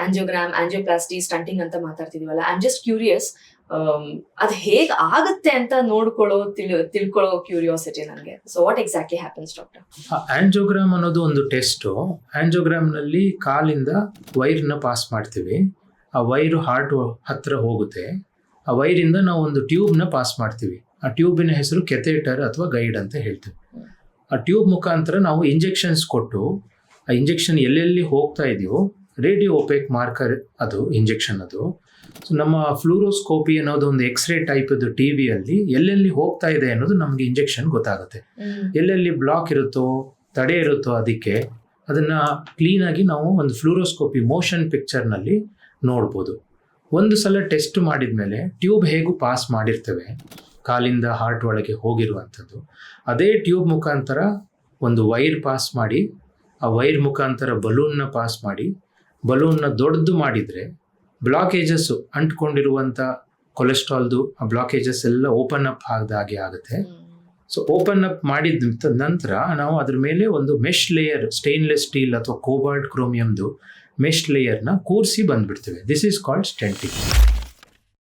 Angiogram, angioplasty, stunting ಅಂತ ಮಾತಾಡ್ತಿದೀವಲ್ಲ, I am just curious, ಅದು ಹೇಗ್ ಆಗುತ್ತೆ ಅಂತ ತಿಳ್ಕೊಳ್ಳೋ ಕ್ಯೂರಿಯಾಸಿಟಿ ನನಗೆ. So what exactly happens doctor? Angiogram ಅನ್ನೋದು ಒಂದು ಟೆಸ್ಟು. ಆಂಜಿಯೋಗ್ರಾಮ್ನಲ್ಲಿ ಕಾಲಿಂದ ವೈರ್ನ ಪಾಸ್ ಮಾಡ್ತೀವಿ. ಆ ವೈರು ಹಾರ್ಟ್ ಹತ್ರ ಹೋಗುತ್ತೆ. ಆ ವೈರಿಂದ ನಾವು ಒಂದು ಟ್ಯೂಬ್ನ ಪಾಸ್ ಮಾಡ್ತೀವಿ. ಆ ಟ್ಯೂಬಿನ ಹೆಸರು ಕೆಥೇಟರ್ ಅಥವಾ ಗೈಡ್ ಅಂತ ಹೇಳ್ತೀವಿ. ಆ ಟ್ಯೂಬ್ ಮುಖಾಂತರ ನಾವು ಇಂಜೆಕ್ಷನ್ಸ್ ಕೊಟ್ಟು, ಆ ಇಂಜೆಕ್ಷನ್ ಎಲ್ಲೆಲ್ಲಿ ಹೋಗ್ತಾ ಇದೆಯೋ ರೇಡಿಯೋ ಒಪೇಕ್ ಮಾರ್ಕರ್ ಅದು ಇಂಜೆಕ್ಷನ್ ಅದು. ಸೊ ನಮ್ಮ ಫ್ಲೂರೋಸ್ಕೋಪಿ ಅನ್ನೋದು ಒಂದು ಎಕ್ಸ್ರೇ ಟೈಪ್ ಇದು ಟಿವಿಯಲ್ಲಿ ಎಲ್ಲೆಲ್ಲಿ ಹೋಗ್ತಾ ಇದೆ ಅನ್ನೋದು ನಮಗೆ ಇಂಜೆಕ್ಷನ್ ಗೊತ್ತಾಗುತ್ತೆ. ಎಲ್ಲೆಲ್ಲಿ ಬ್ಲಾಕ್ ಇರುತ್ತೋ, ತಡೆ ಇರುತ್ತೋ ಅದಕ್ಕೆ ಅದನ್ನು ಕ್ಲೀನಾಗಿ ನಾವು ಒಂದು ಫ್ಲೂರೋಸ್ಕೋಪಿ ಮೋಷನ್ ಪಿಕ್ಚರ್ನಲ್ಲಿ ನೋಡ್ಬೋದು. ಒಂದು ಸಲ ಟೆಸ್ಟ್ ಮಾಡಿದ ಮೇಲೆ ಟ್ಯೂಬ್ ಹೇಗೂ ಪಾಸ್ ಮಾಡಿರ್ತೇವೆ ಕಾಲಿಂದ ಹಾರ್ಟ್ ಒಳಗೆ ಹೋಗಿರುವಂಥದ್ದು, ಅದೇ ಟ್ಯೂಬ್ ಮುಖಾಂತರ ಒಂದು ವೈರ್ ಪಾಸ್ ಮಾಡಿ, ಆ ವೈರ್ ಮುಖಾಂತರ ಬಲೂನ್ನ ಪಾಸ್ ಮಾಡಿ, ಬಲೂನ್ನ ದೊಡ್ಡದು ಮಾಡಿದರೆ ಬ್ಲಾಕೇಜಸ್ಸು ಅಂಟ್ಕೊಂಡಿರುವಂಥ ಕೊಲೆಸ್ಟ್ರಾಲ್ದು ಆ ಬ್ಲಾಕೇಜಸ್ ಎಲ್ಲ ಓಪನ್ ಅಪ್ ಆದಾಗೆ ಆಗುತ್ತೆ. ಸೊ ಓಪನ್ ಅಪ್ ಮಾಡಿದ ನಂತರ ನಾವು ಅದ್ರ ಮೇಲೆ ಒಂದು ಮೆಶ್ ಲೇಯರ್, ಸ್ಟೇನ್ಲೆಸ್ ಸ್ಟೀಲ್ ಅಥವಾ ಕೋಬಾಲ್ಟ್ ಕ್ರೋಮಿಯಮ್ದು ಮೆಶ್ ಲೇಯರ್ನ ಕೂರಿಸಿ ಬಂದ್ಬಿಡ್ತೇವೆ. This is called stunting.